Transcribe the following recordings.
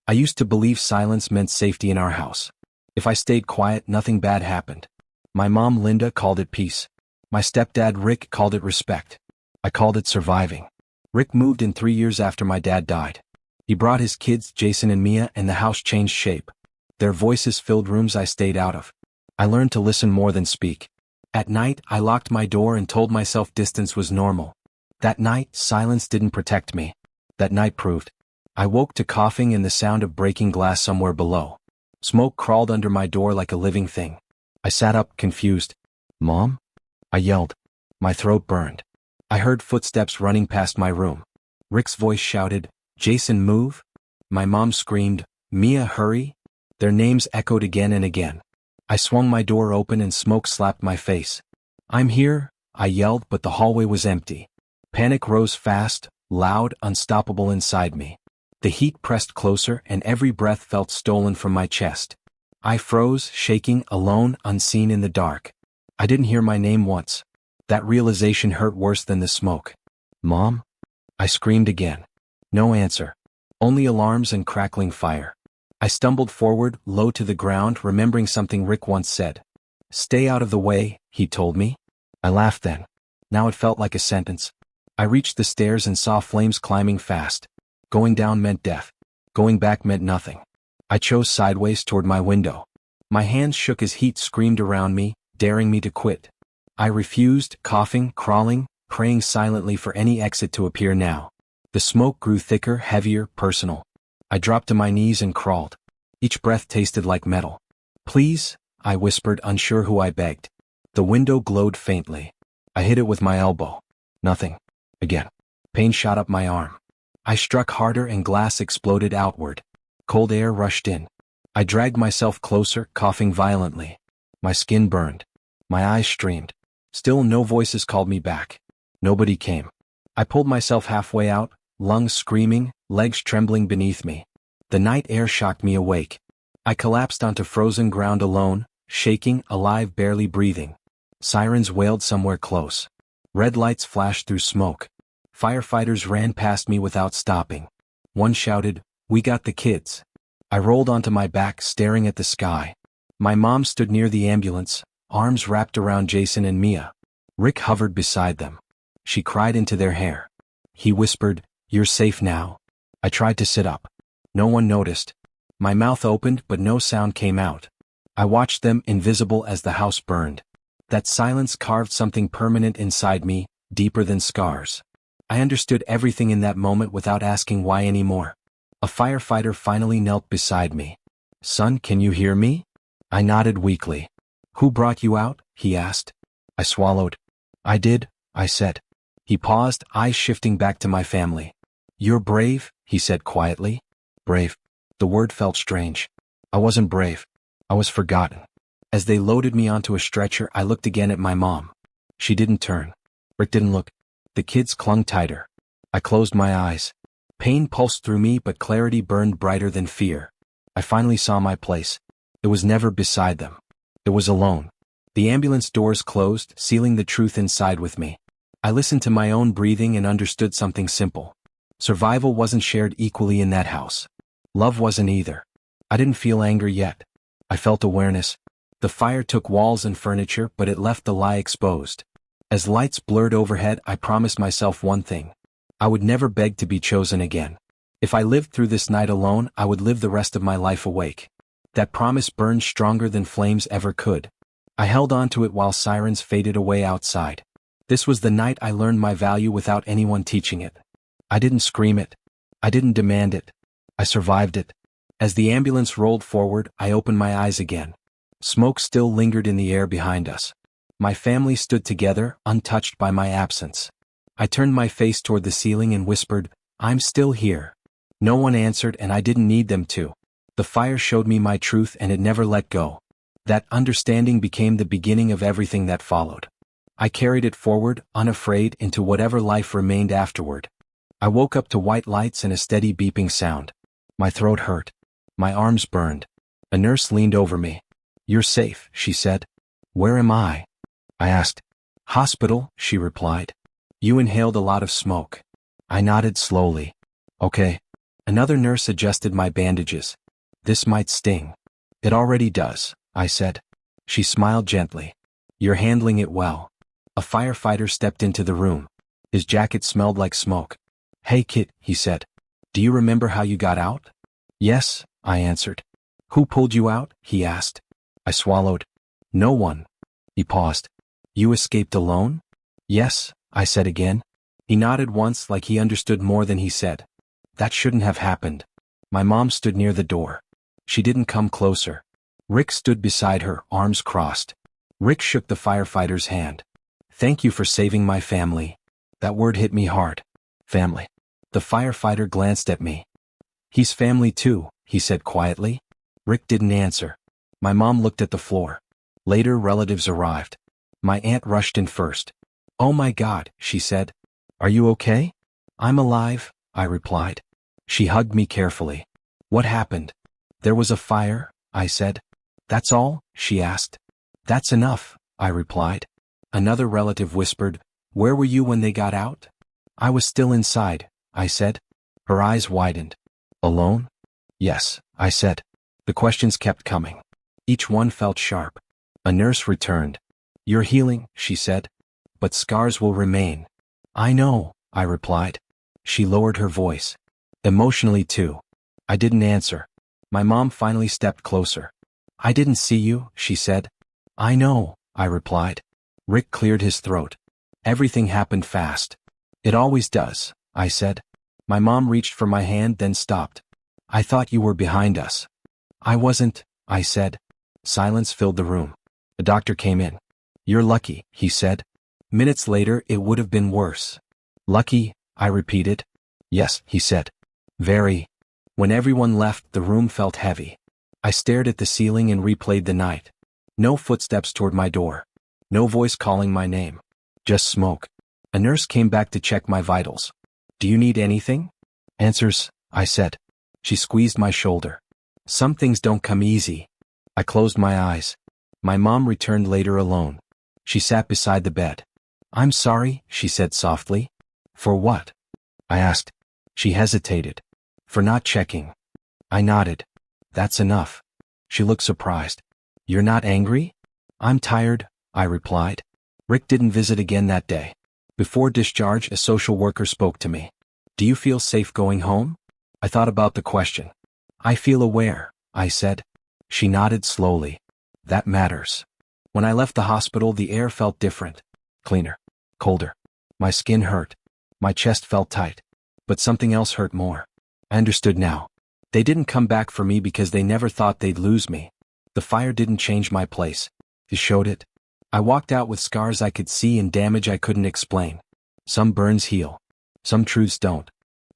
I used to believe silence meant safety in our house. If I stayed quiet, nothing bad happened. My mom, Linda, called it peace. My stepdad, Rick, called it respect. I called it surviving. Rick moved in 3 years after my dad died. He brought his kids, Jason and Mia, and the house changed shape. Their voices filled rooms I stayed out of. I learned to listen more than speak. At night, I locked my door and told myself distance was normal. That night, silence didn't protect me. That night proved. I woke to coughing and the sound of breaking glass somewhere below. Smoke crawled under my door like a living thing. I sat up, confused. "Mom?" I yelled. My throat burned. I heard footsteps running past my room. Rick's voice shouted, "Jason, move!" My mom screamed, "Mia, hurry!" Their names echoed again and again. I swung my door open and smoke slapped my face. "I'm here," I yelled, but the hallway was empty. Panic rose fast, loud, unstoppable inside me. The heat pressed closer and every breath felt stolen from my chest. I froze, shaking, alone, unseen in the dark. I didn't hear my name once. That realization hurt worse than the smoke. "Mom?" I screamed again. No answer. Only alarms and crackling fire. I stumbled forward, low to the ground, remembering something Rick once said. "Stay out of the way," he told me. I laughed then. Now it felt like a sentence. I reached the stairs and saw flames climbing fast. Going down meant death. Going back meant nothing. I chose sideways toward my window. My hands shook as heat screamed around me, daring me to quit. I refused, coughing, crawling, praying silently for any exit to appear now. The smoke grew thicker, heavier, personal. I dropped to my knees and crawled. Each breath tasted like metal. "Please," I whispered, unsure who I begged. The window glowed faintly. I hit it with my elbow. Nothing. Again. Pain shot up my arm. I struck harder and glass exploded outward. Cold air rushed in. I dragged myself closer, coughing violently. My skin burned. My eyes streamed. Still no voices called me back. Nobody came. I pulled myself halfway out, lungs screaming, legs trembling beneath me. The night air shocked me awake. I collapsed onto frozen ground alone, shaking, alive, barely breathing. Sirens wailed somewhere close. Red lights flashed through smoke. Firefighters ran past me without stopping. One shouted, "We got the kids." I rolled onto my back, staring at the sky. My mom stood near the ambulance, arms wrapped around Jason and Mia. Rick hovered beside them. She cried into their hair. He whispered, "You're safe now." I tried to sit up. No one noticed. My mouth opened, but no sound came out. I watched them, invisible as the house burned. That silence carved something permanent inside me, deeper than scars. I understood everything in that moment without asking why anymore. A firefighter finally knelt beside me. "Son, can you hear me?" I nodded weakly. "Who brought you out?" he asked. I swallowed. "I did," I said. He paused, eyes shifting back to my family. "You're brave," he said quietly. Brave. The word felt strange. I wasn't brave. I was forgotten. As they loaded me onto a stretcher, I looked again at my mom. She didn't turn. Rick didn't look. The kids clung tighter. I closed my eyes. Pain pulsed through me, but clarity burned brighter than fear. I finally saw my place. It was never beside them. It was alone. The ambulance doors closed, sealing the truth inside with me. I listened to my own breathing and understood something simple. Survival wasn't shared equally in that house. Love wasn't either. I didn't feel anger yet. I felt awareness. The fire took walls and furniture, but it left the lie exposed. As lights blurred overhead, I promised myself one thing. I would never beg to be chosen again. If I lived through this night alone, I would live the rest of my life awake. That promise burned stronger than flames ever could. I held on to it while sirens faded away outside. This was the night I learned my value without anyone teaching it. I didn't scream it. I didn't demand it. I survived it. As the ambulance rolled forward, I opened my eyes again. Smoke still lingered in the air behind us. My family stood together, untouched by my absence. I turned my face toward the ceiling and whispered, "I'm still here." No one answered, and I didn't need them to. The fire showed me my truth, and it never let go. That understanding became the beginning of everything that followed. I carried it forward, unafraid, into whatever life remained afterward. I woke up to white lights and a steady beeping sound. My throat hurt. My arms burned. A nurse leaned over me. "You're safe," she said. "Where am I?" I asked. "Hospital," she replied. "You inhaled a lot of smoke." I nodded slowly. "Okay." Another nurse adjusted my bandages. This might sting. It already does, I said. She smiled gently. You're handling it well. A firefighter stepped into the room. His jacket smelled like smoke. Hey kid, he said. Do you remember how you got out? Yes, I answered. Who pulled you out? He asked. I swallowed. No one. He paused. You escaped alone? Yes, I said again. He nodded once like he understood more than he said. That shouldn't have happened. My mom stood near the door. She didn't come closer. Rick stood beside her, arms crossed. Rick shook the firefighter's hand. Thank you for saving my family. That word hit me hard. Family. The firefighter glanced at me. He's family too, he said quietly. Rick didn't answer. My mom looked at the floor. Later, relatives arrived. My aunt rushed in first. Oh my God, she said. Are you okay? I'm alive, I replied. She hugged me carefully. What happened? There was a fire, I said. That's all? She asked. That's enough, I replied. Another relative whispered, where were you when they got out? I was still inside, I said. Her eyes widened. Alone? Yes, I said. The questions kept coming. Each one felt sharp. A nurse returned. You're healing, she said. But scars will remain. I know, I replied. She lowered her voice. Emotionally too. I didn't answer. My mom finally stepped closer. I didn't see you, she said. I know, I replied. Rick cleared his throat. Everything happened fast. It always does, I said. My mom reached for my hand then stopped. I thought you were behind us. I wasn't, I said. Silence filled the room. The doctor came in. You're lucky, he said. Minutes later it would have been worse. Lucky, I repeated. Yes, he said. Very. When everyone left, the room felt heavy. I stared at the ceiling and replayed the night. No footsteps toward my door. No voice calling my name. Just smoke. A nurse came back to check my vitals. Do you need anything? Answers, I said. She squeezed my shoulder. Some things don't come easy. I closed my eyes. My mom returned later alone. She sat beside the bed. I'm sorry, she said softly. For what? I asked. She hesitated. For not checking. I nodded. That's enough. She looked surprised. You're not angry? I'm tired, I replied. Rick didn't visit again that day. Before discharge, a social worker spoke to me. Do you feel safe going home? I thought about the question. I feel aware, I said. She nodded slowly. That matters. When I left the hospital, the air felt different. Cleaner. Colder. My skin hurt. My chest felt tight. But something else hurt more. I understood now. They didn't come back for me because they never thought they'd lose me. The fire didn't change my place. It showed it. I walked out with scars I could see and damage I couldn't explain. Some burns heal. Some truths don't.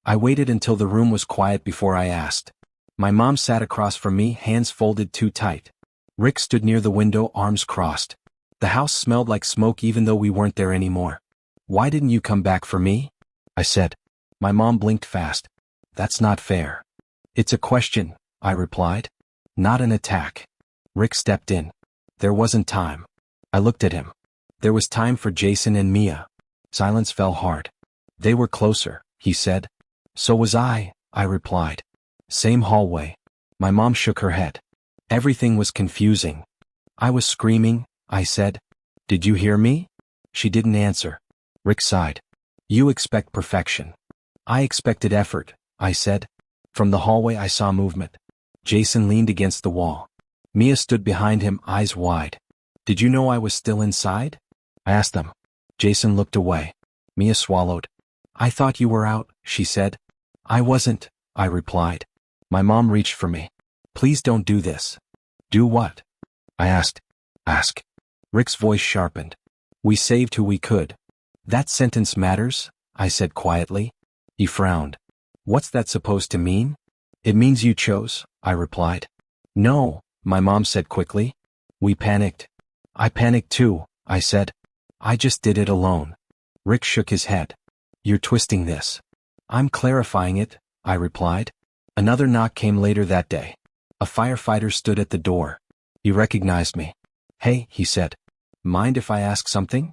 I waited until the room was quiet before I asked. My mom sat across from me, hands folded too tight. Rick stood near the window, arms crossed. The house smelled like smoke even though we weren't there anymore. Why didn't you come back for me? I said. My mom blinked fast. That's not fair. It's a question, I replied. Not an attack. Rick stepped in. There wasn't time. I looked at him. There was time for Jason and Mia. Silence fell hard. They were closer, he said. So was I replied. Same hallway. My mom shook her head. Everything was confusing. I was screaming, I said. Did you hear me? She didn't answer. Rick sighed. You expect perfection. I expected effort, I said. From the hallway I saw movement. Jason leaned against the wall. Mia stood behind him, eyes wide. Did you know I was still inside? I asked them. Jason looked away. Mia swallowed. I thought you were out, she said. I wasn't, I replied. My mom reached for me. Please don't do this. Do what? I asked. Ask. Rick's voice sharpened. We saved who we could. That sentence matters, I said quietly. He frowned. What's that supposed to mean? It means you chose, I replied. No, my mom said quickly. We panicked. I panicked too, I said. I just did it alone. Rick shook his head. You're twisting this. I'm clarifying it, I replied. Another knock came later that day. A firefighter stood at the door. He recognized me. Hey, he said. Mind if I ask something?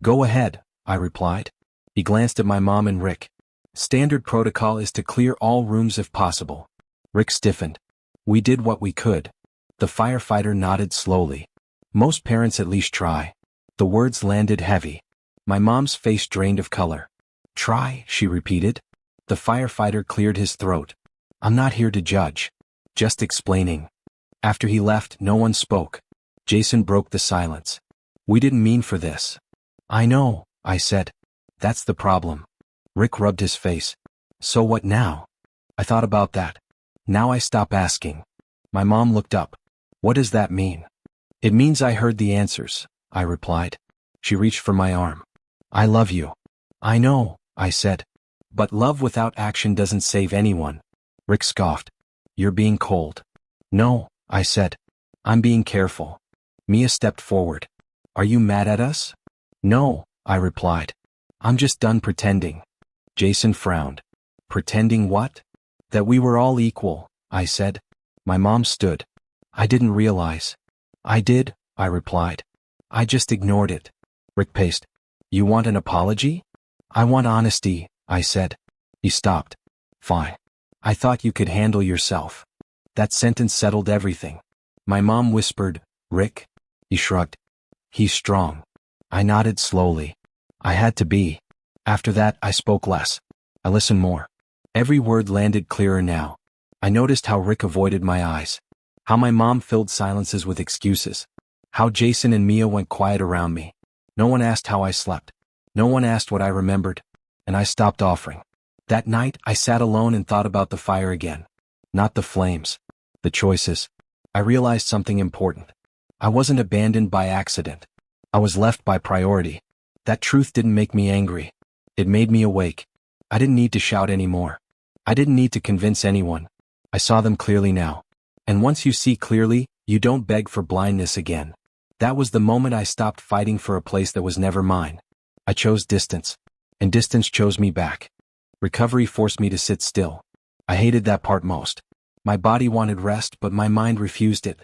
Go ahead, I replied. He glanced at my mom and Rick. Standard protocol is to clear all rooms if possible. Rick stiffened. We did what we could. The firefighter nodded slowly. Most parents at least try. The words landed heavy. My mom's face drained of color. Try, she repeated. The firefighter cleared his throat. I'm not here to judge. Just explaining. After he left, no one spoke. Jason broke the silence. We didn't mean for this. I know, I said. That's the problem. Rick rubbed his face. So what now? I thought about that. Now I stop asking. My mom looked up. What does that mean? It means I heard the answers, I replied. She reached for my arm. I love you. I know, I said. But love without action doesn't save anyone. Rick scoffed. You're being cold. No, I said. I'm being careful. Mia stepped forward. Are you mad at us? No, I replied. I'm just done pretending. Jason frowned. Pretending what? That we were all equal, I said. My mom stood. I didn't realize. I did, I replied. I just ignored it. Rick paced. You want an apology? I want honesty, I said. He stopped. Fine. I thought you could handle yourself. That sentence settled everything. My mom whispered, Rick? He shrugged. He's strong. I nodded slowly. I had to be. After that, I spoke less. I listened more. Every word landed clearer now. I noticed how Rick avoided my eyes. How my mom filled silences with excuses. How Jason and Mia went quiet around me. No one asked how I slept. No one asked what I remembered. And I stopped offering. That night, I sat alone and thought about the fire again. Not the flames. The choices. I realized something important. I wasn't abandoned by accident. I was left by priority. That truth didn't make me angry. It made me awake. I didn't need to shout anymore. I didn't need to convince anyone. I saw them clearly now. And once you see clearly, you don't beg for blindness again. That was the moment I stopped fighting for a place that was never mine. I chose distance. And distance chose me back. Recovery forced me to sit still. I hated that part most. My body wanted rest, but my mind refused it.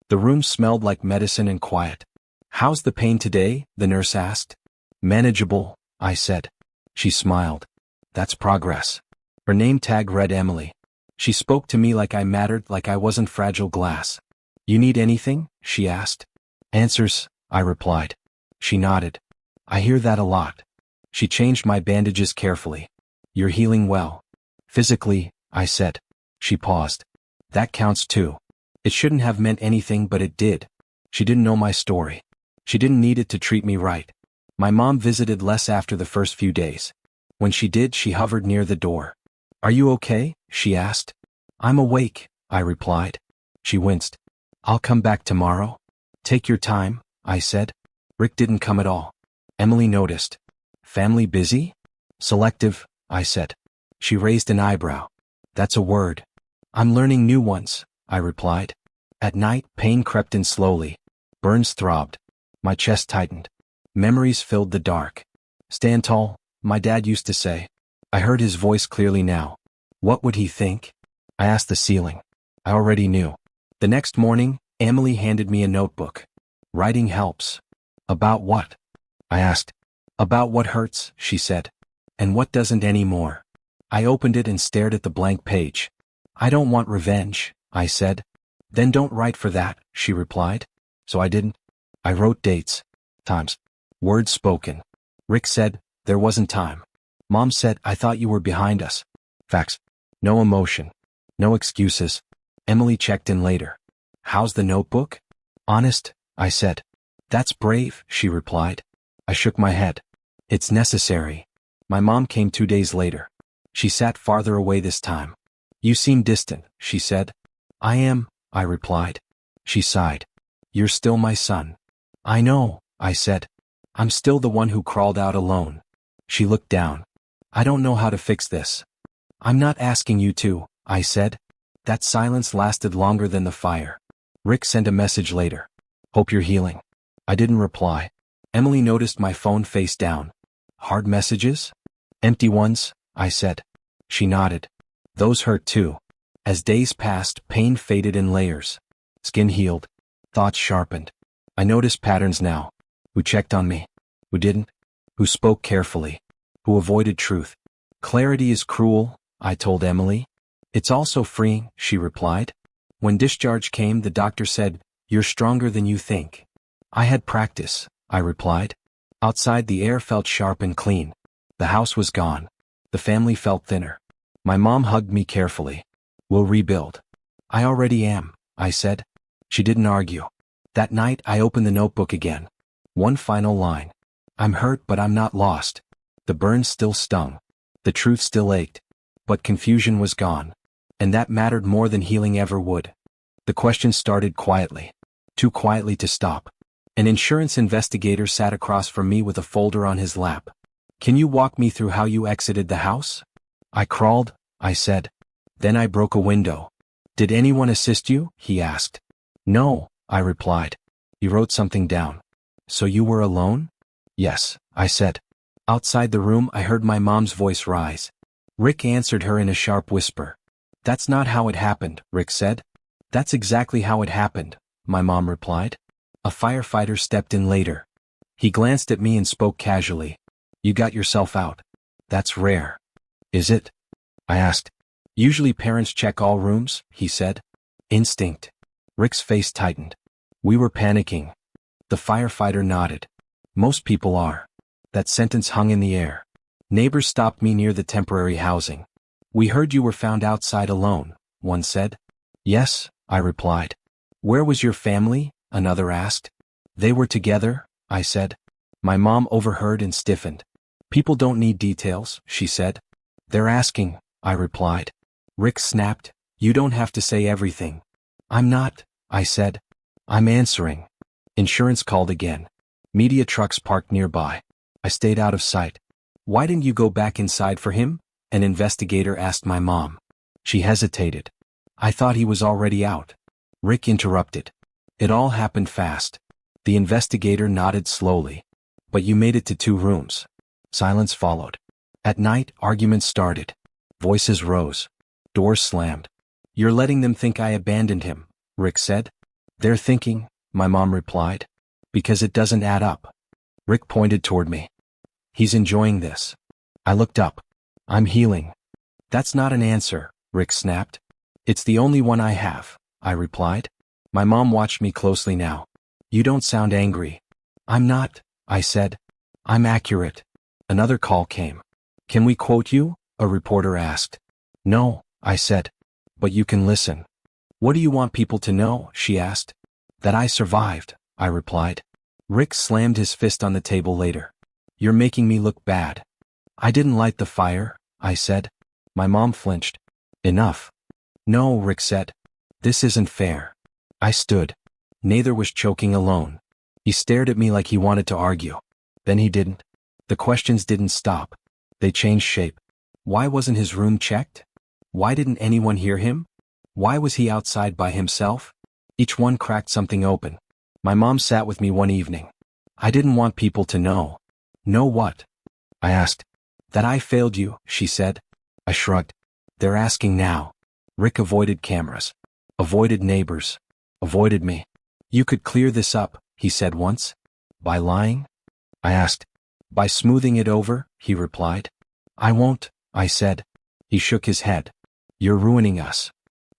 The room smelled like medicine and quiet. How's the pain today? The nurse asked. Manageable, I said. She smiled. That's progress. Her name tag read Emily. She spoke to me like I mattered, like I wasn't fragile glass. You need anything? She asked. Answers, I replied. She nodded. I hear that a lot. She changed my bandages carefully. You're healing well. Physically, I said. She paused. That counts too. It shouldn't have meant anything, but it did. She didn't know my story. She didn't need it to treat me right. My mom visited less after the first few days. When she did, she hovered near the door. Are you okay? She asked. I'm awake, I replied. She winced. I'll come back tomorrow. Take your time, I said. Rick didn't come at all. Emily noticed. Family busy? Selective, I said. She raised an eyebrow. That's a word. I'm learning new ones, I replied. At night, pain crept in slowly. Burns throbbed. My chest tightened. Memories filled the dark. Stand tall, my dad used to say. I heard his voice clearly now. What would he think? I asked the ceiling. I already knew. The next morning, Emily handed me a notebook. Writing helps. About what? I asked. About what hurts, she said. And what doesn't anymore. I opened it and stared at the blank page. I don't want revenge, I said. Then don't write for that, she replied. So I didn't. I wrote dates. Times. Words spoken. Rick said, there wasn't time. Mom said, I thought you were behind us. Facts. No emotion. No excuses. Emily checked in later. How's the notebook? Honest, I said. That's brave, she replied. I shook my head. It's necessary. My mom came 2 days later. She sat farther away this time. You seem distant, she said. I am, I replied. She sighed. You're still my son. I know, I said. I'm still the one who crawled out alone. She looked down. I don't know how to fix this. I'm not asking you to, I said. That silence lasted longer than the fire. Rick sent a message later. Hope you're healing. I didn't reply. Emily noticed my phone face down. Hard messages? Empty ones, I said. She nodded. Those hurt too. As days passed, pain faded in layers. Skin healed. Thoughts sharpened. I noticed patterns now. Who checked on me? Who didn't? Who spoke carefully? Who avoided truth? Clarity is cruel, I told Emily. It's also freeing, she replied. When discharge came, the doctor said, "You're stronger than you think." I had practice, I replied. Outside, the air felt sharp and clean. The house was gone. The family felt thinner. My mom hugged me carefully. "We'll rebuild." "I already am," I said. She didn't argue. That night, I opened the notebook again. One final line. "I'm hurt, but I'm not lost." The burns still stung. The truth still ached. But confusion was gone. And that mattered more than healing ever would. The questions started quietly. Too quietly to stop. An insurance investigator sat across from me with a folder on his lap. "Can you walk me through how you exited the house?" "I crawled," I said. "Then I broke a window." "Did anyone assist you?" he asked. "No," I replied. He wrote something down. "So you were alone?" "Yes," I said. Outside the room, I heard my mom's voice rise. Rick answered her in a sharp whisper. "That's not how it happened," Rick said. "That's exactly how it happened," my mom replied. A firefighter stepped in later. He glanced at me and spoke casually. "You got yourself out. That's rare." "Is it?" I asked. "Usually parents check all rooms," he said. "Instinct." Rick's face tightened. "We were panicking." The firefighter nodded. "Most people are." That sentence hung in the air. Neighbors stopped me near the temporary housing. "We heard you were found outside alone," one said. "Yes," I replied. "Where was your family?" another asked. "They were together," I said. My mom overheard and stiffened. "People don't need details," she said. "They're asking," I replied. Rick snapped. "You don't have to say everything." "I'm not," I said. "I'm answering." Insurance called again. Media trucks parked nearby. I stayed out of sight. "Why didn't you go back inside for him?" an investigator asked my mom. She hesitated. "I thought he was already out." Rick interrupted. "It all happened fast." The investigator nodded slowly. "But you made it to 2 rooms." Silence followed. At night, arguments started. Voices rose. Doors slammed. "You're letting them think I abandoned him," Rick said. "They're thinking," my mom replied. "Because it doesn't add up." Rick pointed toward me. "He's enjoying this." I looked up. "I'm healing." "That's not an answer," Rick snapped. "It's the only one I have," I replied. My mom watched me closely now. "You don't sound angry." "I'm not," I said. "I'm accurate." Another call came. "Can we quote you?" a reporter asked. "No," I said. "But you can listen." "What do you want people to know?" she asked. "That I survived," I replied. Rick slammed his fist on the table later. "You're making me look bad." "I didn't light the fire," I said. My mom flinched. "Enough." "No," Rick said. "This isn't fair." I stood. Nather was choking alone. He stared at me like he wanted to argue. Then he didn't. The questions didn't stop. They changed shape. Why wasn't his room checked? Why didn't anyone hear him? Why was he outside by himself? Each one cracked something open. My mom sat with me one evening. "I didn't want people to know." "Know what?" I asked. "That I failed you," she said. I shrugged. "They're asking now." Rick avoided cameras. Avoided neighbors. Avoided me. "You could clear this up," he said once. "By lying?" I asked. "By smoothing it over," he replied. "I won't," I said. He shook his head. "You're ruining us."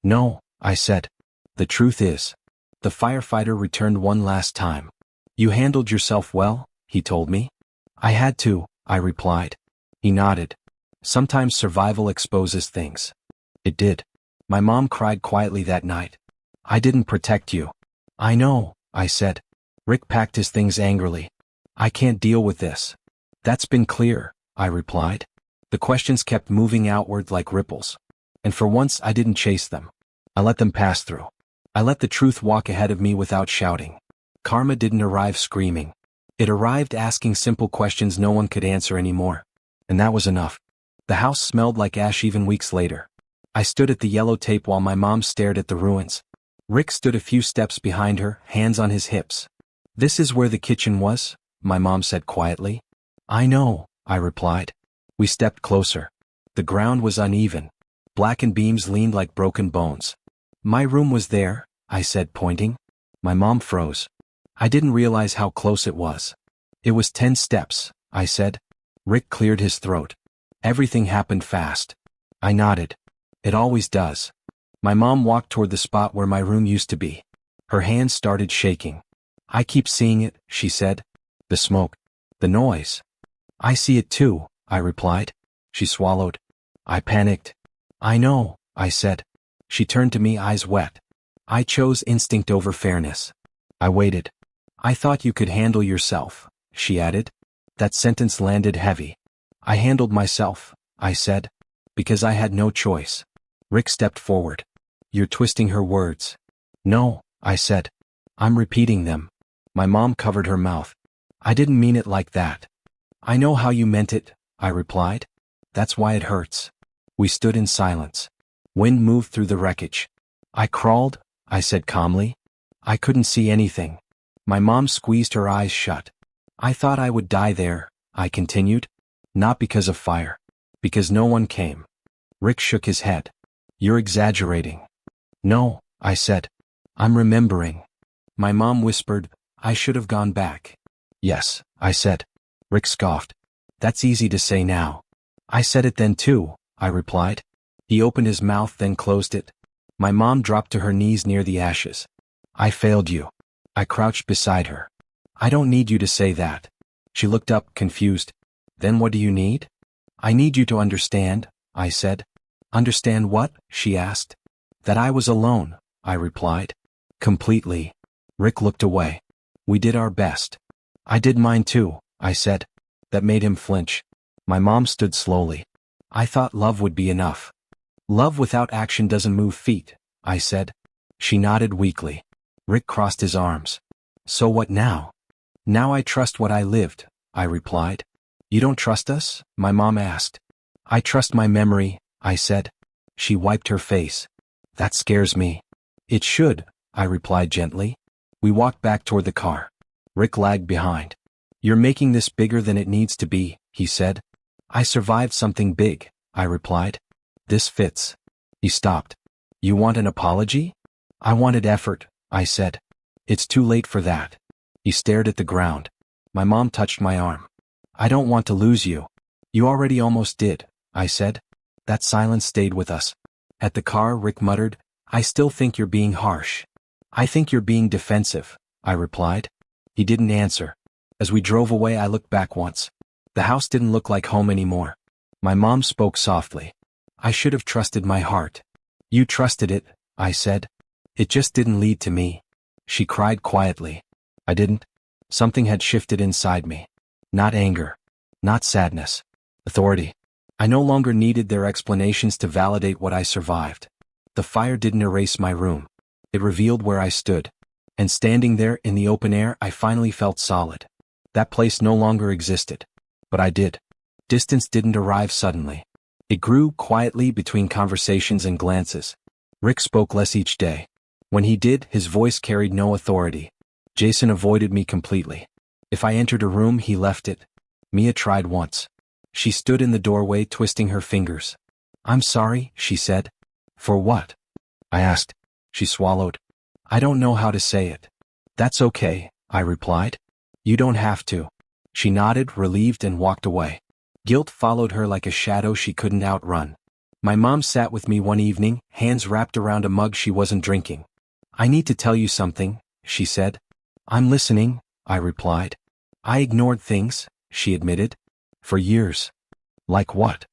"No," I said. "The truth is." The firefighter returned one last time. "You handled yourself well," he told me. "I had to," I replied. He nodded. "Sometimes survival exposes things." It did. My mom cried quietly that night. "I didn't protect you." "I know," I said. Rick packed his things angrily. "I can't deal with this." "That's been clear," I replied. The questions kept moving outward like ripples. And for once I didn't chase them. I let them pass through. I let the truth walk ahead of me without shouting. Karma didn't arrive screaming. It arrived asking simple questions no one could answer anymore. And that was enough. The house smelled like ash even weeks later. I stood at the yellow tape while my mom stared at the ruins. Rick stood a few steps behind her, hands on his hips. "This is where the kitchen was," my mom said quietly. "I know," I replied. We stepped closer. The ground was uneven. Blackened beams leaned like broken bones. "My room was there," I said, pointing. My mom froze. I didn't realize how close it was. "It was 10 steps," I said. Rick cleared his throat. Everything happened fast. I nodded. It always does. My mom walked toward the spot where my room used to be. Her hands started shaking. I keep seeing it, she said. The smoke. The noise. I see it too, I replied. She swallowed. I panicked. I know, I said. She turned to me, eyes wet. I chose instinct over fairness. I waited. I thought you could handle yourself, she added. That sentence landed heavy. I handled myself, I said, because I had no choice. Rick stepped forward. You're twisting her words. No, I said. I'm repeating them. My mom covered her mouth. I didn't mean it like that. I know how you meant it, I replied. That's why it hurts. We stood in silence. Wind moved through the wreckage. I crawled, I said calmly. I couldn't see anything. My mom squeezed her eyes shut. I thought I would die there, I continued. Not because of fire. Because no one came. Rick shook his head. You're exaggerating. No, I said. I'm remembering. My mom whispered, I should have gone back. Yes, I said. Rick scoffed. That's easy to say now. I said it then too, I replied. He opened his mouth then closed it. My mom dropped to her knees near the ashes. I failed you. I crouched beside her. I don't need you to say that. She looked up, confused. Then what do you need? I need you to understand, I said. Understand what? She asked. That I was alone, I replied. Completely. Rick looked away. We did our best. I did mine too, I said. That made him flinch. My mom stood slowly. I thought love would be enough. Love without action doesn't move feet, I said. She nodded weakly. Rick crossed his arms. So what now? Now I trust what I lived, I replied. You don't trust us? My mom asked. I trust my memory, I said. She wiped her face. That scares me. It should, I replied gently. We walked back toward the car. Rick lagged behind. You're making this bigger than it needs to be, he said. I survived something big, I replied. This fits. He stopped. You want an apology? I wanted effort, I said. It's too late for that. He stared at the ground. My mom touched my arm. I don't want to lose you. You already almost did, I said. That silence stayed with us. At the car, Rick muttered, I still think you're being harsh. I think you're being defensive, I replied. He didn't answer. As we drove away, I looked back once. The house didn't look like home anymore. My mom spoke softly. I should have trusted my heart. You trusted it, I said. It just didn't lead to me. She cried quietly. I didn't. Something had shifted inside me. Not anger. Not sadness. Authority. I no longer needed their explanations to validate what I survived. The fire didn't erase my room. It revealed where I stood. And standing there in the open air, I finally felt solid. That place no longer existed. But I did. Distance didn't arrive suddenly. It grew quietly between conversations and glances. Rick spoke less each day. When he did, his voice carried no authority. Jason avoided me completely. If I entered a room, he left it. Mia tried once. She stood in the doorway, twisting her fingers. I'm sorry, she said. For what? I asked. She swallowed. I don't know how to say it. That's okay, I replied. You don't have to. She nodded, relieved, and walked away. Guilt followed her like a shadow she couldn't outrun. My mom sat with me one evening, hands wrapped around a mug she wasn't drinking. I need to tell you something, she said. I'm listening, I replied. I ignored things, she admitted. For years. Like what?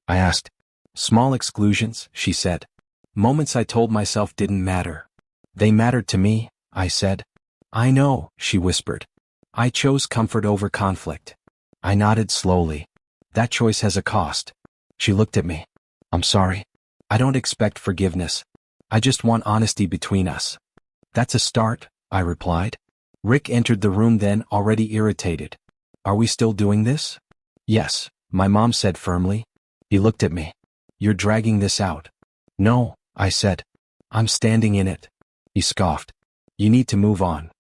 I asked. Small exclusions, she said. Moments I told myself didn't matter. They mattered to me, I said. I know, she whispered. I chose comfort over conflict. I nodded slowly. That choice has a cost. She looked at me. I'm sorry. I don't expect forgiveness. I just want honesty between us. That's a start, I replied. Rick entered the room then, already irritated. Are we still doing this? Yes, my mom said firmly. He looked at me. You're dragging this out. No, I said. I'm standing in it. He scoffed. You need to move on.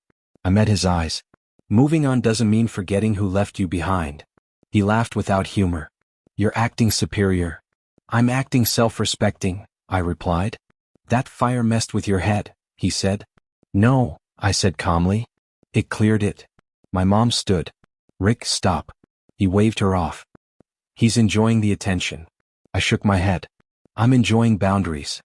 I met his eyes. Moving on doesn't mean forgetting who left you behind. He laughed without humor. You're acting superior. I'm acting self-respecting, I replied. That fire messed with your head, he said. No, I said calmly. It cleared it. My mom stood. Rick, stop. He waved her off. He's enjoying the attention. I shook my head. I'm enjoying boundaries.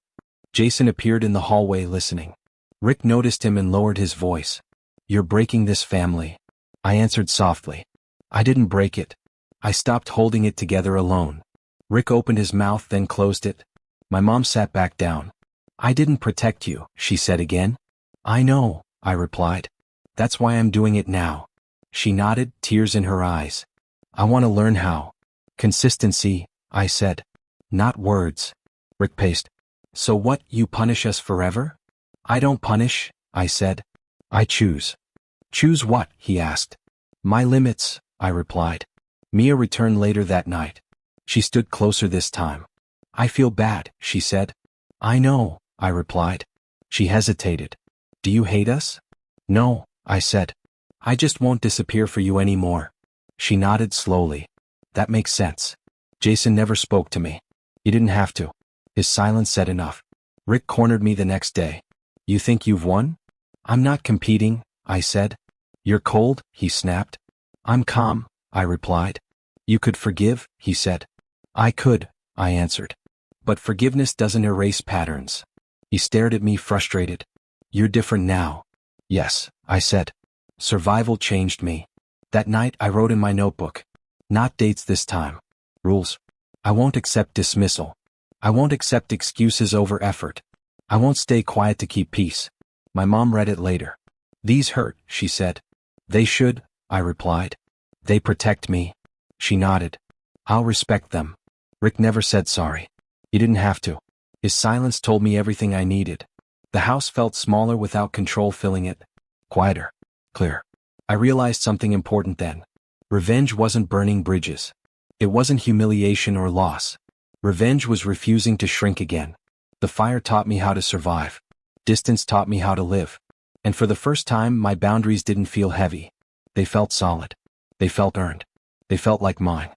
Jason appeared in the hallway listening. Rick noticed him and lowered his voice. You're breaking this family. I answered softly. I didn't break it. I stopped holding it together alone. Rick opened his mouth, then closed it. My mom sat back down. I didn't protect you, she said again. I know, I replied. That's why I'm doing it now. She nodded, tears in her eyes. I want to learn how. Consistency, I said. Not words. Rick paced. So what, you punish us forever? I don't punish, I said. I choose. Choose what, he asked. My limits, I replied. Mia returned later that night. She stood closer this time. I feel bad, she said. I know, I replied. She hesitated. Do you hate us? No, I said. I just won't disappear for you anymore. She nodded slowly. That makes sense. Jason never spoke to me. He didn't have to. His silence said enough. Rick cornered me the next day. You think you've won? I'm not competing, I said. You're cold, he snapped. I'm calm, I replied. You could forgive, he said. I could, I answered. But forgiveness doesn't erase patterns. He stared at me frustrated. You're different now. Yes, I said. Survival changed me. That night I wrote in my notebook. Not dates this time. Rules. I won't accept dismissal. I won't accept excuses over effort. I won't stay quiet to keep peace. My mom read it later. These hurt, she said. They should, I replied. They protect me. She nodded. I'll respect them. Rick never said sorry. He didn't have to. His silence told me everything I needed. The house felt smaller without control filling it. Quieter. Clear. I realized something important then. Revenge wasn't burning bridges. It wasn't humiliation or loss. Revenge was refusing to shrink again. The fire taught me how to survive. Distance taught me how to live. And for the first time, my boundaries didn't feel heavy. They felt solid. They felt earned. They felt like mine.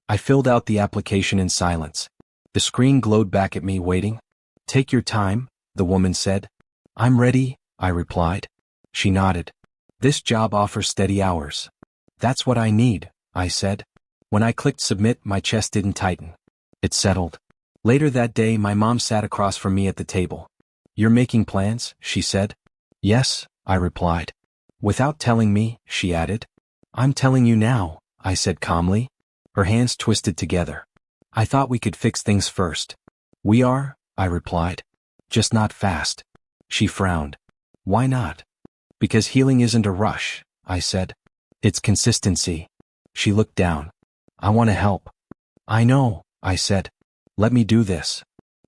I filled out the application in silence. The screen glowed back at me, waiting. Take your time, the woman said. I'm ready, I replied. She nodded. This job offers steady hours. That's what I need, I said. When I clicked submit, my chest didn't tighten. It settled. Later that day, my mom sat across from me at the table. You're making plans, she said. Yes, I replied. Without telling me, she added. I'm telling you now, I said calmly. Her hands twisted together. I thought we could fix things first. We are, I replied. Just not fast. She frowned. Why not? Because healing isn't a rush, I said. It's consistency. She looked down. I want to help. I know, I said. Let me do this.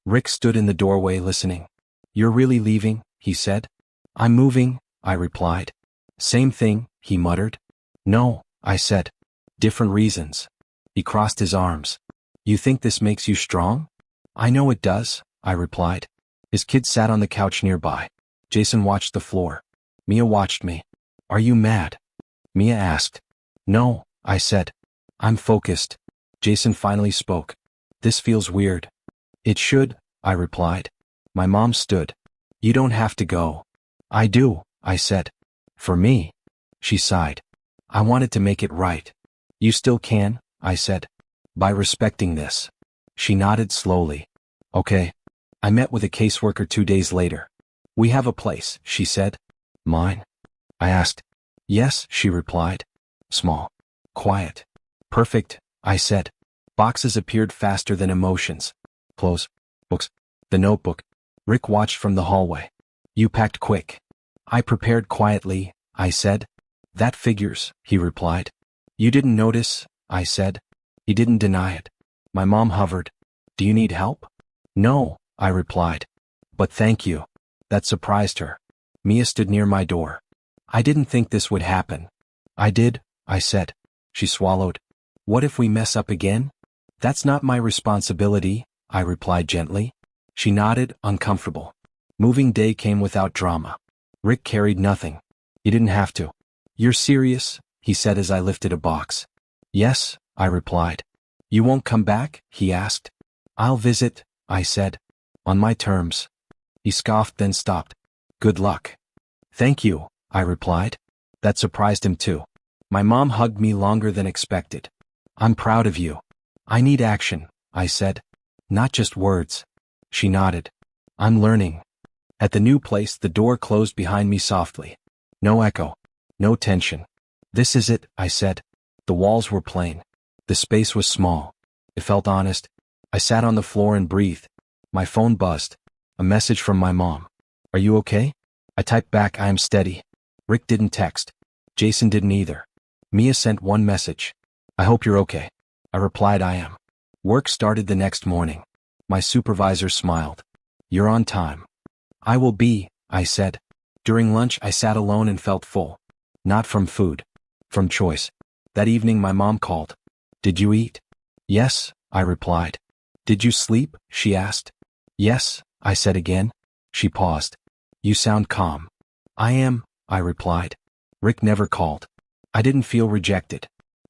Rick stood in the doorway listening. You're really leaving, he said. I'm moving, I replied. Same thing, he muttered. No, I said. Different reasons. He crossed his arms. You think this makes you strong? I know it does, I replied. His kid sat on the couch nearby. Jason watched the floor. Mia watched me. Are you mad? Mia asked. No, I said. I'm focused. Jason finally spoke. This feels weird. It should, I replied. My mom stood. You don't have to go. I do, I said. For me. She sighed. I wanted to make it right. You still can, I said. By respecting this. She nodded slowly. Okay. I met with a caseworker 2 days later. We have a place, she said. Mine? I asked. Yes, she replied. Small. Quiet. Perfect, I said. Boxes appeared faster than emotions. Clothes. Books. The notebook. Rick watched from the hallway. You packed quick. I prepared quietly, I said. That figures, he replied. You didn't notice, I said. He didn't deny it. My mom hovered. Do you need help? No, I replied. But thank you. That surprised her. Mia stood near my door. I didn't think this would happen. I did, I said. She swallowed. What if we mess up again? That's not my responsibility, I replied gently. She nodded, uncomfortable. Moving day came without drama. Rick carried nothing. He didn't have to. You're serious? He said as I lifted a box. Yes, I replied. You won't come back? He asked. I'll visit, I said. On my terms. He scoffed, then stopped. Good luck. Thank you, I replied. That surprised him too. My mom hugged me longer than expected. I'm proud of you. I need action, I said. Not just words. She nodded. I'm learning. At the new place, the door closed behind me softly. No echo. No tension. This is it, I said. The walls were plain. The space was small. It felt honest. I sat on the floor and breathed. My phone buzzed. A message from my mom. Are you okay? I typed back, I am steady. Rick didn't text. Jason didn't either. Mia sent one message. I hope you're okay. I replied, I am. Work started the next morning. My supervisor smiled. You're on time. I will be, I said. During lunch, I sat alone and felt full. Not from food. From choice. That evening, my mom called. Did you eat? Yes, I replied. Did you sleep? She asked. Yes, I said again. She paused. You sound calm. I am, I replied. Rick never called. I didn't feel rejected.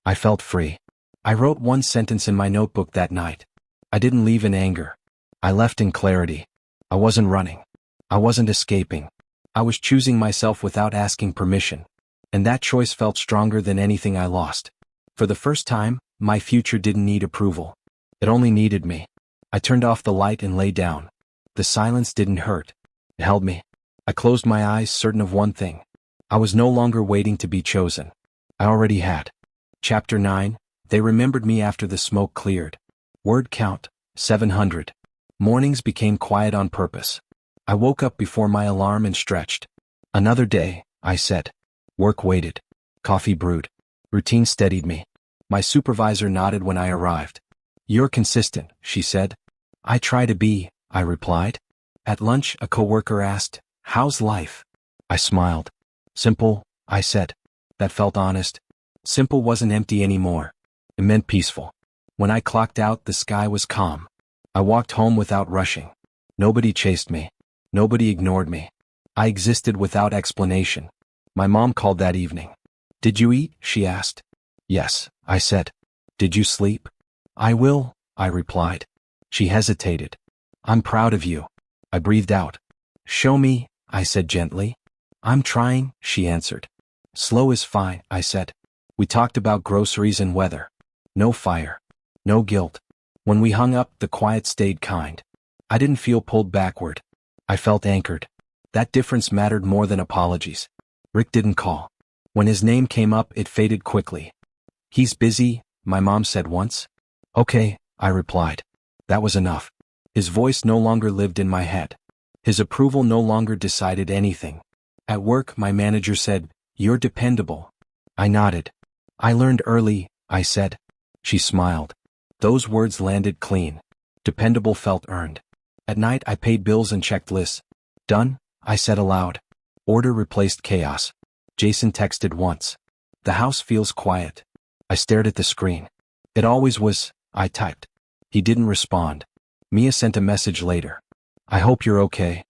I felt free. I wrote one sentence in my notebook that night. I didn't leave in anger. I left in clarity. I wasn't running. I wasn't escaping. I was choosing myself without asking permission. And that choice felt stronger than anything I lost. For the first time, my future didn't need approval. It only needed me. I turned off the light and lay down. The silence didn't hurt. It held me. I closed my eyes, certain of one thing. I was no longer waiting to be chosen. I already had. Chapter 9. They remembered me after the smoke cleared. Word count, 700. Mornings became quiet on purpose. I woke up before my alarm and stretched. Another day, I said. Work waited. Coffee brewed. Routine steadied me. My supervisor nodded when I arrived. You're consistent, she said. I try to be, I replied. At lunch, a coworker asked, how's life? I smiled. Simple, I said. That felt honest. Simple wasn't empty anymore. It meant peaceful. When I clocked out, the sky was calm. I walked home without rushing. Nobody chased me. Nobody ignored me. I existed without explanation. My mom called that evening. Did you eat? She asked. Yes, I said. Did you sleep? I will, I replied. She hesitated. I'm proud of you. I breathed out. Show me, I said gently. I'm trying, she answered. Slow is fine, I said. We talked about groceries and weather. No fire. No guilt. When we hung up, the quiet stayed kind. I didn't feel pulled backward. I felt anchored. That difference mattered more than apologies. Rick didn't call. When his name came up, it faded quickly. He's busy, my mom said once. Okay, I replied. That was enough. His voice no longer lived in my head. His approval no longer decided anything. At work, my manager said, you're dependable. I nodded. I learned early, I said. She smiled. Those words landed clean. Dependable felt earned. At night, I paid bills and checked lists. Done, I said aloud. Order replaced chaos. Jason texted once. The house feels quiet. I stared at the screen. It always was, I typed. He didn't respond. Mia sent a message later. I hope you're okay.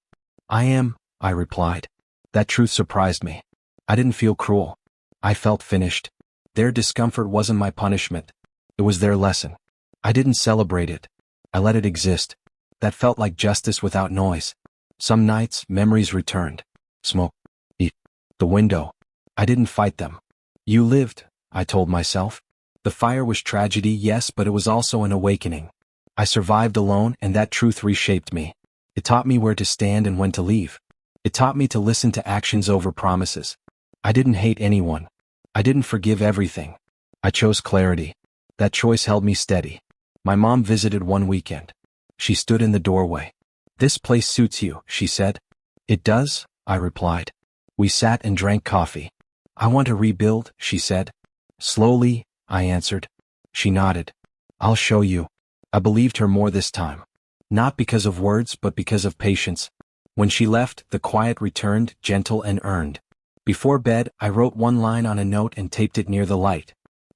I am, I replied. That truth surprised me. I didn't feel cruel. I felt finished. Their discomfort wasn't my punishment. It was their lesson. I didn't celebrate it. I let it exist. That felt like justice without noise. Some nights, memories returned. Smoke. Eat. The window. I didn't fight them. You lived, I told myself. The fire was tragedy, yes, but it was also an awakening. I survived alone, and that truth reshaped me. It taught me where to stand and when to leave. It taught me to listen to actions over promises. I didn't hate anyone. I didn't forgive everything. I chose clarity. That choice held me steady. My mom visited one weekend. She stood in the doorway. This place suits you, she said. It does, I replied. We sat and drank coffee. I want to rebuild, she said. Slowly, I answered. She nodded. I'll show you. I believed her more this time. Not because of words, but because of patience. When she left, the quiet returned, gentle and earned. Before bed, I wrote one line on a note and taped it near the light.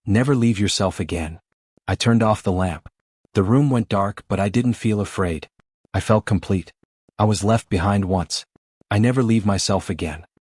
Never leave yourself again. I turned off the lamp. The room went dark, but I didn't feel afraid. I felt complete. I was left behind once. I never leave myself again.